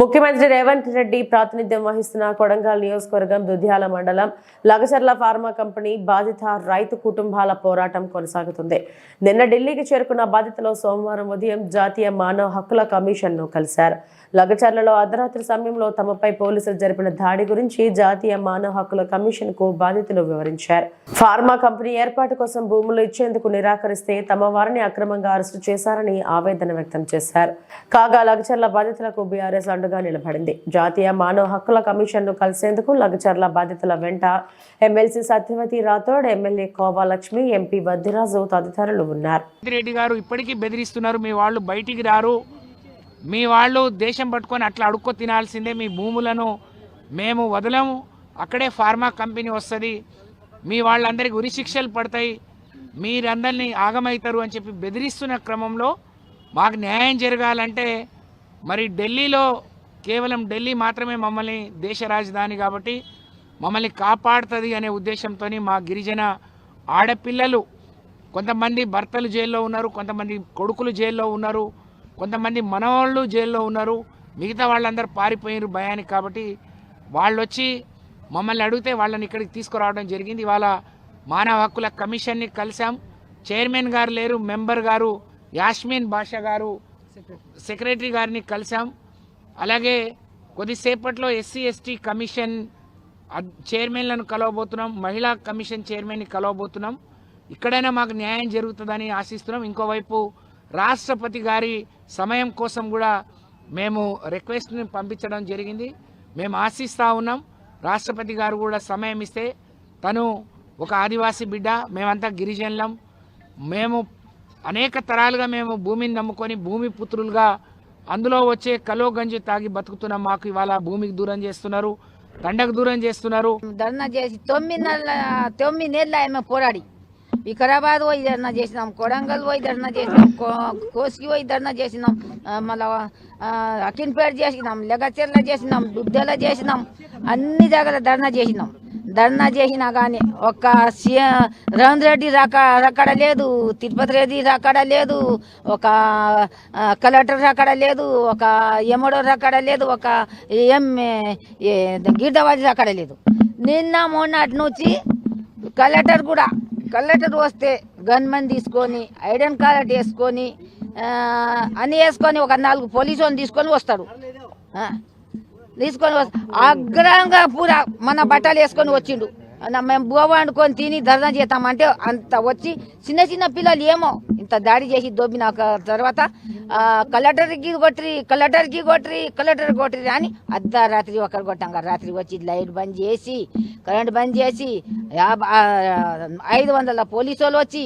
ముఖ్యమంత్రి రేవంత్ రెడ్డి ప్రాతినిధ్యం వహిస్తున్న కొడంగల్ నియోజకవర్గం దుద్యాల మండలం లగచర్ల ఫార్మా కంపెనీ బాధిత రైతు కుటుంబాల పోరాటం కొనసాగుతుంది. నిన్న ఢిల్లీకి చేరుకున్న బాధితులు సోమవారం ఉదయం జాతీయ మానవ హక్కుల కమిషన్ను కలిశారు. లగచర్లలో అర్ధరాత్రి సమయంలో తమపై పోలీసులు జరిపిన దాడి గురించి జాతీయ మానవ హక్కుల కమిషన్ కు బాధితులు వివరించారు. ఫార్మా కంపెనీ ఏర్పాటు కోసం భూములు ఇచ్చేందుకు నిరాకరిస్తే తమ వారిని అక్రమంగా అరెస్టు చేశారని ఆవేదన వ్యక్తం చేశారు. కాగా లగచర్ల బాధితులకు బీఆర్ఎస్ అండగా నిలబడింది. జాతీయ మానవ హక్కుల కమిషన్ ను కలిసేందుకు లగచర్ల బాధితుల వెంట MLC Satyavathi Rathod, MLA Kova Lakshmi, MP Vaddiraju తదితరులు ఉన్నారు. రెడ్డి గారు ఇప్పటికీ బెదిరిస్తున్నారు. మీ వాళ్ళు బయటికి రారు, మీ వాళ్ళు దేశం పట్టుకొని అట్లా అడుక్కో తినాల్సిందే, మీ భూములను మేము వదలము, అక్కడే ఫార్మా కంపెనీ వస్తుంది, మీ వాళ్ళందరికీ ఉరిశిక్షలు పడతాయి, మీరందరినీ ఆగమవుతారు అని చెప్పి బెదిరిస్తున్న క్రమంలో మాకు న్యాయం జరగాలంటే మరి ఢిల్లీలో కేవలం ఢిల్లీ మాత్రమే మమ్మల్ని దేశ రాజధాని కాబట్టి మమ్మల్ని కాపాడుతుంది అనే ఉద్దేశంతో మా గిరిజన ఆడపిల్లలు కొంతమంది భర్తలు జైల్లో ఉన్నారు, కొంతమంది కొడుకులు జైల్లో ఉన్నారు, కొంతమంది మనవాళ్ళు జైల్లో ఉన్నారు, మిగతా వాళ్ళందరూ పారిపోయారు భయానికి. కాబట్టి వాళ్ళు వచ్చి మమ్మల్ని అడిగితే వాళ్ళని ఇక్కడికి తీసుకురావడం జరిగింది. ఇవాళ మానవ హక్కుల కమిషన్ని కలిసాం. చైర్మన్ గారు లేరు, మెంబర్ గారు యాస్మిన్ బాషా గారు, సెక్రటరీ గారిని కలిసాం. అలాగే కొద్దిసేపట్లో ఎస్సీ ఎస్టీ కమిషన్ చైర్మన్లను కలవబోతున్నాం, మహిళా కమిషన్ చైర్మన్ని కలవబోతున్నాం. ఇక్కడైనా మాకు న్యాయం జరుగుతుందని ఆశిస్తున్నాం. ఇంకోవైపు రాష్ట్రపతి గారి సమయం కోసం కూడా మేము రిక్వెస్ట్ని పంపించడం జరిగింది. మేము ఆశిస్తూ ఉన్నాం రాష్ట్రపతి గారు కూడా సమయం ఇస్తే. తను ఒక ఆదివాసీ బిడ్డ, మేమంతా గిరిజనులం, మేము అనేక తరాలుగా మేము భూమిని నమ్ముకొని భూమి పుత్రులుగా అందులో వచ్చే కలో గంజి తాగి బతుకుతున్నాం. మాకు ఇవాళ భూమికి దూరం చేస్తున్నారు, తండకు దూరం చేస్తున్నారు. ధర్నా చేసి 9 నెలలు ఆమె పోరాడి వికారాబాద్ పోయి ధర్నా చేసినాం, కొడంగల్ పోయి ధర్నా చేసినాం, కోసికి పోయి ధర్నా చేసినాం, మళ్ళా అకిన్పేట చేసినాం, లగచర్ల చేసినాం, దుద్దెల చేసినాం, అన్ని దగ్గర ధర్నా చేసినాం. ధర్నా చేసినా కానీ ఒక్క రేవంత్ రెడ్డి రాకడ లేదు, తిరుపతి రెడ్డి రాకడ లేదు, ఒక కలెక్టర్ రాకడ లేదు, ఒక ఎమ్మడో రాకడ లేదు, ఒక గిడ్డవాజీ రాకడ లేదు. నిన్న మొన్నటి నుంచి కలెక్టర్ వస్తే గన్మెన్ తీసుకొని ఐడెన్ కార్డ్ వేసుకొని అన్నీ వేసుకొని ఒక 4 పోలీసులను తీసుకొని వస్తాడు. అగ్రంగా పూరా మన బట్టలు వేసుకొని వచ్చిండు. మేము బువ్వ వండుకొని తిని ధర్నా చేస్తామంటే అంత వచ్చి చిన్న చిన్న పిల్లలు ఏమో ఇంత దాడి చేసి దొబ్బిన తర్వాత కలెక్టర్కి కొట్టరి అని అర్ధరాత్రి ఒకరు కొట్టాం. రాత్రి వచ్చి లైట్ బంద్ చేసి కరెంట్ బంద్ చేసి 500 పోలీసు వాళ్ళు వచ్చి